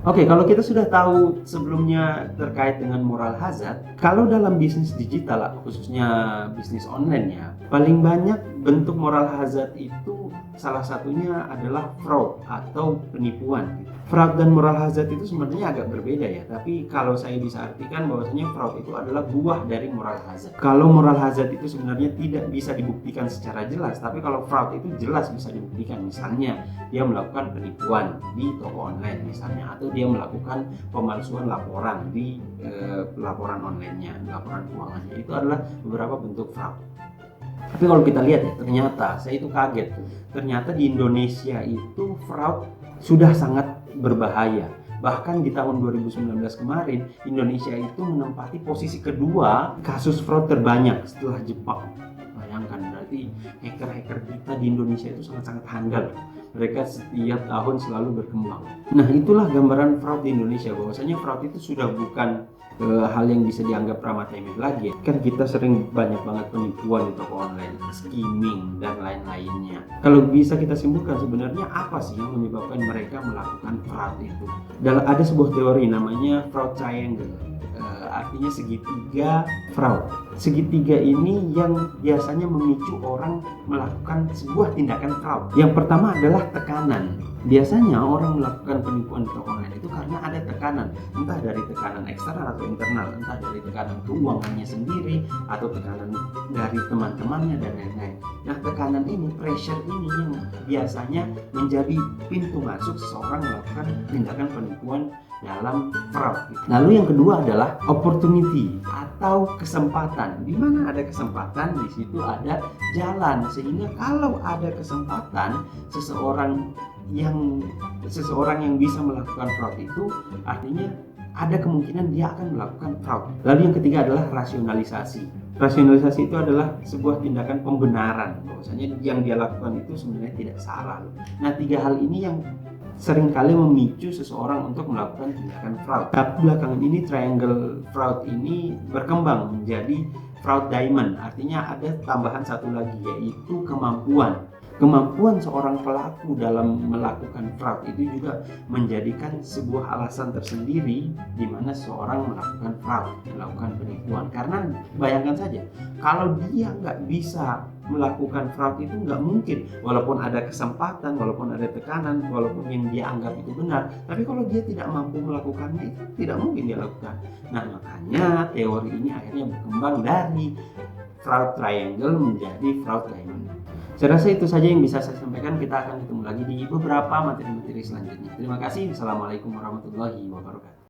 Oke, kalau kita sudah tahu sebelumnya terkait dengan moral hazard, kalau dalam bisnis digital, khususnya bisnis online ya, paling banyak bentuk moral hazard itu salah satunya adalah fraud atau penipuan. Fraud dan moral hazard itu sebenarnya agak berbeda ya, tapi kalau saya bisa artikan bahwasanya fraud itu adalah buah dari moral hazard. Kalau moral hazard itu sebenarnya tidak bisa dibuktikan secara jelas, tapi kalau fraud itu jelas bisa dibuktikan. Misalnya dia melakukan penipuan di toko online misalnya, atau dia melakukan pemalsuan laporan di laporan online-nya, laporan keuangannya. Itu adalah beberapa bentuk fraud. Tapi kalau kita lihat ya, ternyata saya itu kaget. Ternyata di Indonesia itu fraud sudah sangat berbahaya. Bahkan di tahun 2019 kemarin, Indonesia itu menempati posisi kedua kasus fraud terbanyak setelah Jepang. Bayangkan, berarti hacker-hacker kita di Indonesia itu sangat-sangat handal. Mereka setiap tahun selalu berkembang. Nah, itulah gambaran fraud di Indonesia, bahwasanya fraud itu sudah bukan hal yang bisa dianggap remeh-temeh lagi. Kan kita sering banyak banget penipuan di toko online, skimming dan lain-lainnya. Kalau bisa kita simpulkan, sebenarnya apa sih yang menyebabkan mereka melakukan fraud itu? Ada sebuah teori namanya fraud triangle. Artinya segitiga fraud. Segitiga ini yang biasanya memicu orang melakukan sebuah tindakan fraud. Yang pertama adalah tekanan. Biasanya orang melakukan penipuan di toko online itu karena ada tekanan, entah dari tekanan eksternal atau internal, entah dari tekanan keuangannya sendiri atau tekanan dari teman-temannya dan lain-lain. Nah, tekanan ini, pressure ini yang biasanya menjadi pintu masuk seseorang melakukan tindakan penipuan dalam fraud. Lalu yang kedua adalah opportunity atau kesempatan. Di mana ada kesempatan, di situ ada jalan. Sehingga kalau ada kesempatan, seseorang yang bisa melakukan fraud itu artinya ada kemungkinan dia akan melakukan fraud. Lalu yang ketiga adalah rasionalisasi. Rasionalisasi itu adalah sebuah tindakan pembenaran bahwasanya yang dia lakukan itu sebenarnya tidak salah. Nah, tiga hal ini yang seringkali memicu seseorang untuk melakukan tindakan fraud. Tapi belakangan ini triangle fraud ini berkembang menjadi fraud diamond. Artinya ada tambahan satu lagi, yaitu kemampuan. Kemampuan seorang pelaku dalam melakukan fraud itu juga menjadikan sebuah alasan tersendiri di mana seorang melakukan fraud, melakukan penipuan. Karena bayangkan saja, kalau dia nggak bisa melakukan fraud itu nggak mungkin, walaupun ada kesempatan, walaupun ada tekanan, walaupun yang dia anggap itu benar, tapi kalau dia tidak mampu melakukannya itu tidak mungkin dia lakukan. Nah, makanya teori ini akhirnya berkembang dari fraud triangle menjadi fraud diamond. Saya rasa itu saja yang bisa saya sampaikan. Kita akan ketemu lagi di beberapa materi-materi selanjutnya. Terima kasih. Assalamualaikum warahmatullahi wabarakatuh.